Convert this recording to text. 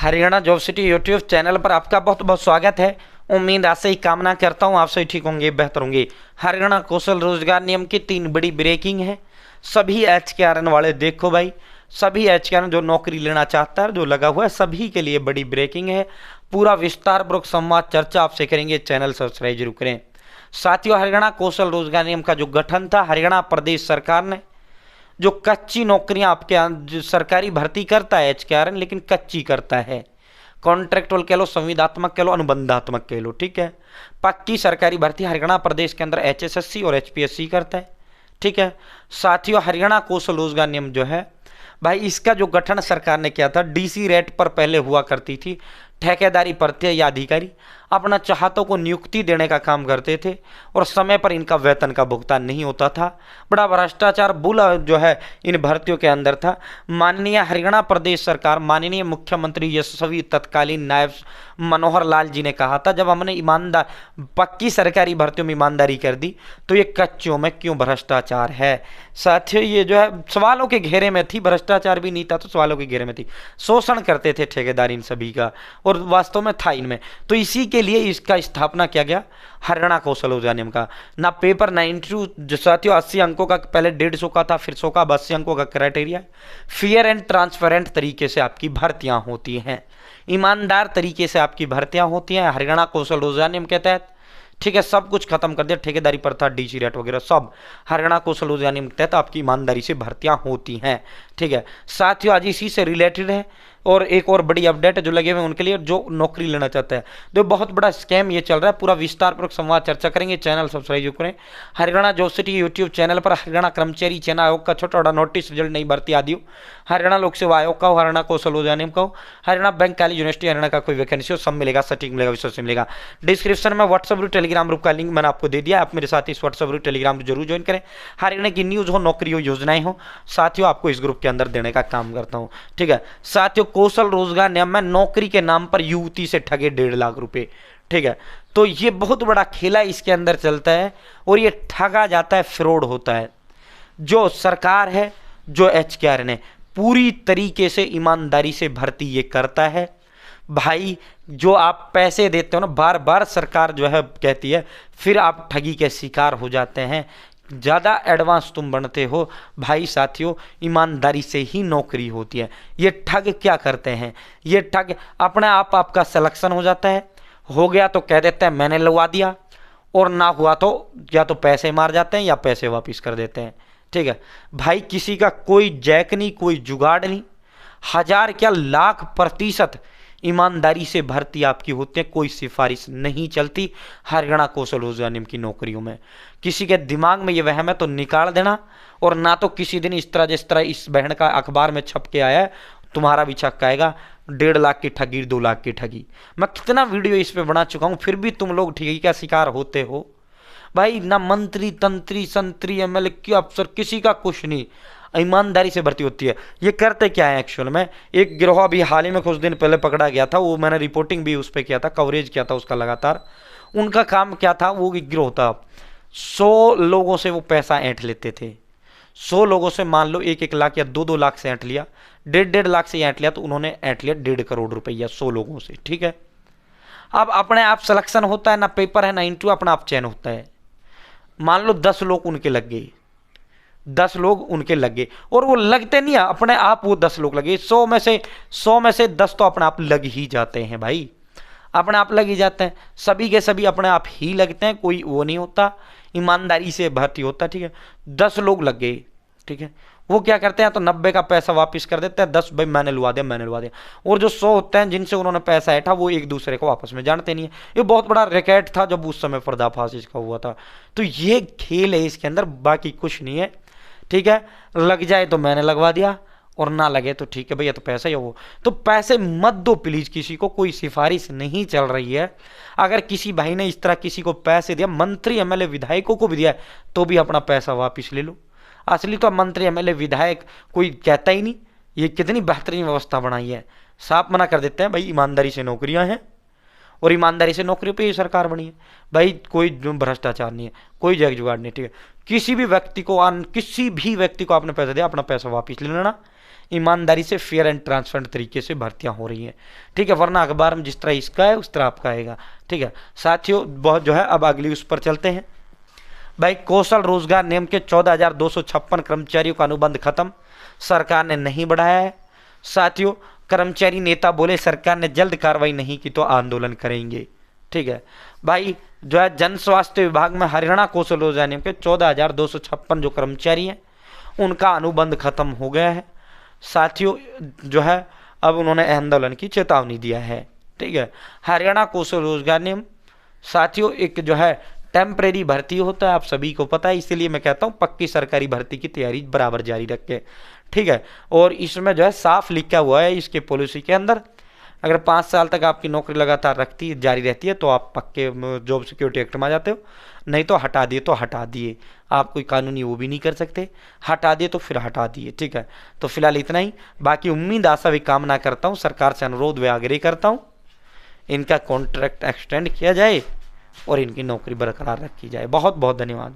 Haryana job city YouTube channel पर आपका बहुत बहुत स्वागत है। उम्मीद आशा ही कामना करता हूँ आप सभी ठीक होंगे, बेहतर होंगे। हरियाणा कौशल रोजगार नियम की 3 बड़ी ब्रेकिंग है। सभी एचकेआरएन वाले देखो भाई, सभी एचकेआरएन जो नौकरी लेना चाहता है, जो लगा हुआ है, सभी के लिए बड़ी ब्रेकिंग है। पूरा विस्तारपूर्वक संवाद चर्चा आपसे करेंगे, चैनल सब्सक्राइब जरूर करें। साथियों, हरियाणा कौशल रोजगार नियम का जो गठन था, हरियाणा प्रदेश सरकार ने जो कच्ची नौकरियां आपके जो सरकारी भर्ती करता है एचकेआरएन, लेकिन कच्ची करता है, कॉन्ट्रैक्टुअल कह लो, संविदात्मक कह लो, अनुबंधात्मक कह लो, ठीक है। पक्की सरकारी भर्ती हरियाणा प्रदेश के अंदर एचएसएससी और एचपीएससी करता है, ठीक है। साथियों, हरियाणा कौशल रोजगार नियम जो है भाई, इसका जो गठन सरकार ने किया था, डीसी रेट पर पहले हुआ करती थी। ठेकेदारी प्रत्यय या अधिकारी अपना चाहतों को नियुक्ति देने का काम करते थे और समय पर इनका वेतन का भुगतान नहीं होता था। बड़ा भ्रष्टाचार बुला जो है इन भर्तियों के अंदर था। माननीय हरियाणा प्रदेश सरकार, माननीय मुख्यमंत्री यशस्वी तत्कालीन नायब मनोहर लाल जी ने कहा था, जब हमने ईमानदार पक्की सरकारी भर्तियों में ईमानदारी कर दी तो ये कच्चियों में क्यों भ्रष्टाचार है। साथियों, ये जो है सवालों के घेरे में थी, भ्रष्टाचार भी नहीं था तो सवालों के घेरे में थी। शोषण करते थे ठेकेदार इन सभी का, और वास्तव में था इनमें। तो इसी के लिए इसका स्थापना किया गया हरियाणा कौशल रोजगार नियम का। ना पेपर 92 जो साथियों 80 अंकों का, पहले 150 का था, फिर 100 का, 82 अंकों का क्राइटेरिया। फेयर एंड ट्रांसपेरेंट तरीके से आपकी भर्तियां होती हैं, ईमानदार तरीके से आपकी भर्तियां होती हैं हरियाणा कौशल रोजगार नियम के तहत, ठीक है। सब कुछ खत्म कर दिया, ठेकेदारी प्रथा, डीसी रेट वगैरह सब हरियाणा कौशल रोजगार नियम के तहत आपकी ईमानदारी से भर्तियां होती हैं, ठीक है। साथियों, आज इसी से रिलेटेड है और एक और बड़ी अपडेट है जो लगे हुए उनके लिए, जो नौकरी लेना चाहता है। तो बहुत बड़ा स्कैम ये चल रहा है, पूरा विस्तारपूर्वक संवाद चर्चा करेंगे, चैनल सब्सक्राइब करें। Haryana job city YouTube channel पर हरियाणा कर्मचारी चयन आयोग का छोटा बड़ा नोटिस, रिजल्ट, नई भर्ती आदि हो, हरियाणा लोक सेवा आयोग का हो, हरियाणा कौशल रोजगार नियम का हो, Haryana bank college university Haryana का कोई वैकेंसी हो, सब मिलेगा, सटीक मिलेगा, विश्वास मिलेगा। डिस्क्रिप्शन में व्हाट्सएप ग्रुप, टेलीग्राम ग्रुप का लिंक मैंने आपको दे दिया, आप मेरे साथ इस व्हाट्सएप ग्रुप, टेलीग्राम जरूर ज्वाइन करें। हरियाणा की न्यूज हो, नौकरी हो, योजनाएं हो, साथियों आपको इस ग्रुप के अंदर देने का काम करता हूं, ठीक है। साथियों, कौशल रोजगार नियम में नौकरी के नाम पर युवती से ठगे 1.5 लाख रुपए, ठीक है। तो ये बहुत बड़ा खेला इसके अंदर चलता है और ये ठगा जाता है, फ्रॉड होता है। जो सरकार है, जो एचकेआरएन है, पूरी तरीके से ईमानदारी से भर्ती ये करता है भाई। जो आप पैसे देते हो ना, बार बार सरकार जो है कहती है, फिर आप ठगी के शिकार हो जाते हैं। ज़्यादा एडवांस तुम बनते हो भाई। साथियों, ईमानदारी से ही नौकरी होती है। ये ठग क्या करते हैं, ये ठग अपने आप आपका सिलेक्शन हो जाता है, हो गया तो कह देते हैं मैंने लगवा दिया, और ना हुआ तो या तो पैसे मार जाते हैं या पैसे वापस कर देते हैं, ठीक है भाई। किसी का कोई जैक नहीं, कोई जुगाड़ नहीं, 1000 क्या लाख प्रतिशत ईमानदारी से भर्ती आपकी होती है, कोई सिफारिश नहीं चलती हरियाणा कौशल रोजगार नियम की नौकरियों में। किसी के दिमाग में ये वहम है तो निकाल देना, और ना तो किसी दिन इस तरह जिस तरह इस बहन का अखबार में छप के आया है, तुम्हारा भी छक आएगा, 1.5 लाख की ठगी, 2 लाख की ठगी। मैं कितना वीडियो इस पे बना चुका हूं, फिर भी तुम लोग ठगी का शिकार होते हो भाई। ना मंत्री, तंत्री, संतरी, एमएलए के अफसर, किसी का कुछ नहीं, ईमानदारी से भर्ती होती है। ये करते क्या है एक्चुअल में, एक गिरोह अभी हाल ही में कुछ दिन पहले पकड़ा गया था, वो मैंने रिपोर्टिंग भी उस पर किया था, कवरेज किया था उसका लगातार। उनका काम क्या था, वो एक गिरोह था, 100 लोगों से वो पैसा ऐंठ लेते थे। 100 लोगों से मान लो 1-1 लाख या 2-2 लाख से ऐंठ लिया, 1.5 लाख से ऐंठ लिया, तो उन्होंने ऐंठ लिया 1.5 करोड़ रुपया 100 लोगों से, ठीक है। अब अपने आप सिलेक्शन होता है, ना पेपर है ना इंटरव्यू, अपना आप चयन होता है। मान लो 10 लोग उनके लग गए, 10 लोग उनके लग गए, और वो लगते नहीं है अपने आप, वो 10 लोग लगे, 100 में से 10 तो अपने आप लग ही जाते हैं भाई, अपने आप लग ही जाते हैं, सभी के सभी अपने आप ही लगते हैं, कोई वो नहीं होता, ईमानदारी से भर्ती होता, ठीक है। 10 लोग लग गए, ठीक है, वो क्या करते हैं, तो 90 का पैसा वापस कर देते हैं, 10 भाई मैंने लुवा दिया, मैंने लुवा दिया। और जो 100 होते हैं जिनसे उन्होंने पैसा ऐठा, वो एक दूसरे को आपस में जानते नहीं है। ये बहुत बड़ा रैकेट था जब उस समय पर्दाफाश इसका हुआ था। तो ये खेल है इसके अंदर, बाकी कुछ नहीं है, ठीक है। लग जाए तो मैंने लगवा दिया, और ना लगे तो ठीक है भैया, तो पैसा ही वो। तो पैसे मत दो प्लीज किसी को, कोई सिफारिश नहीं चल रही है। अगर किसी भाई ने इस तरह किसी को पैसे दिया, मंत्री एमएलए विधायकों को भी दिया है, तो भी अपना पैसा वापस ले लो। असली तो मंत्री एमएलए विधायक कोई कहता ही नहीं। ये कितनी बेहतरीन व्यवस्था बनाई है, साफ मना कर देते हैं भाई, ईमानदारी से नौकरियां हैं और ईमानदारी से नौकरियों पे ये सरकार बनी है भाई। कोई भ्रष्टाचार नहीं है, कोई जग जुगाड़ नहीं, ठीक है। किसी भी व्यक्ति को आपने पैसा दिया, अपना पैसा वापस ले लेना, ईमानदारी से फेयर एंड ट्रांसपेरेंट तरीके से भर्तियां हो रही हैं, ठीक है, वरना अखबार में जिस तरह इसका है उस तरह आपका आएगा, ठीक है साथियों। बहुत जो है, अब अगली उस पर चलते हैं भाई। कौशल रोजगार नियम के 14,256 कर्मचारियों का अनुबंध खत्म, सरकार ने नहीं बढ़ाया है साथियों। कर्मचारी नेता बोले सरकार ने जल्द कार्रवाई नहीं की तो आंदोलन करेंगे, ठीक है भाई। जो है जन स्वास्थ्य विभाग में हरियाणा कौशल रोजगार नियम के 14,256 जो कर्मचारी हैं उनका अनुबंध खत्म हो गया है साथियों। जो है अब उन्होंने आंदोलन की चेतावनी दिया है, ठीक है। हरियाणा कौशल रोजगार नियम साथियों एक जो है टेम्परेरी भर्ती होता है, आप सभी को पता है, इसीलिए मैं कहता हूं पक्की सरकारी भर्ती की तैयारी बराबर जारी रखें, ठीक है। और इसमें जो है साफ लिखा हुआ है इसके पॉलिसी के अंदर, अगर 5 साल तक आपकी नौकरी लगातार जारी रहती है तो आप पक्के जॉब सिक्योरिटी एक्ट में आ जाते हो, नहीं तो हटा दिए तो हटा दिए, आप कोई कानूनी वो भी नहीं कर सकते, हटा दिए तो फिर हटा दिए, ठीक है। तो फिलहाल इतना ही, बाकी उम्मीद आशा भी कामना करता हूँ, सरकार से अनुरोध व आग्रह करता हूँ इनका कॉन्ट्रैक्ट एक्सटेंड किया जाए और इनकी नौकरी बरकरार रखी जाए। बहुत बहुत धन्यवाद।